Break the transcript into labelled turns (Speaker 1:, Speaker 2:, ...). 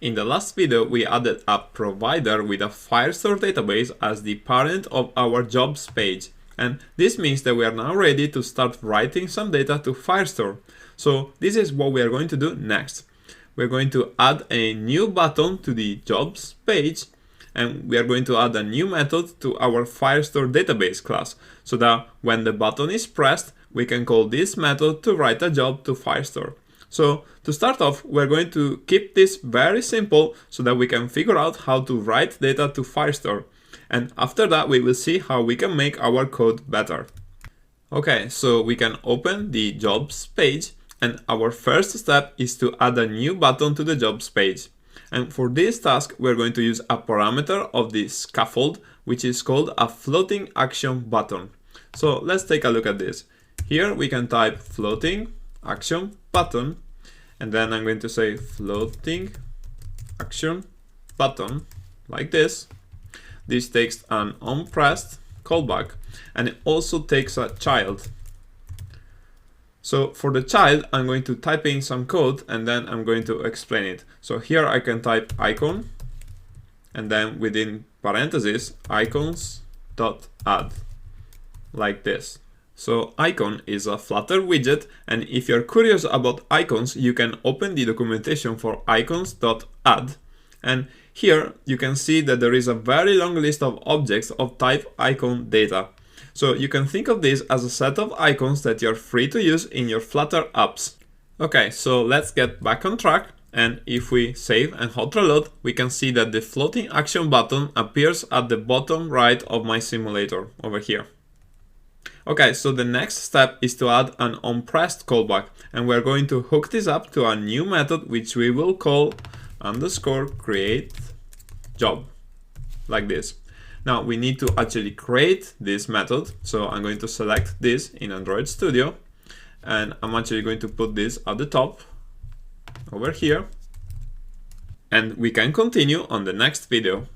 Speaker 1: In the last video, we added a provider with a Firestore database as the parent of our jobs page. And this means that we are now ready to start writing some data to Firestore. So this is what we are going to do next. We're going to add a new button to the jobs page, and we are going to add a new method to our Firestore database class, so that when the button is pressed, we can call this method to write a job to Firestore. So to start off, we're going to keep this very simple so that we can figure out how to write data to Firestore. And after that, we will see how we can make our code better. Okay, so we can open the jobs page, and our first step is to add a new button to the jobs page. And for this task, we're going to use a parameter of the scaffold, which is called a floating action button. So let's take a look at this. Here we can type floating action button, and then I'm going to say floating action button like this. This takes an onPressed callback, and it also takes a child. So for the child, I'm going to type in some code and then I'm going to explain it. So here I can type icon, and then within parentheses, icons.add, like this. So icon is a Flutter widget, and if you're curious about icons, you can open the documentation for icons.add. And here you can see that there is a very long list of objects of type icon data. So you can think of this as a set of icons that you're free to use in your Flutter apps. Okay, so let's get back on track. And if we save and hot reload, we can see that the floating action button appears at the bottom right of my simulator over here. Okay, so the next step is to add an onPressed callback, and we're going to hook this up to a new method which we will call _create job, like this. Now we need to actually create this method, so I'm going to select this in Android Studio, and I'm actually going to put this at the top over here, and we can continue on the next video.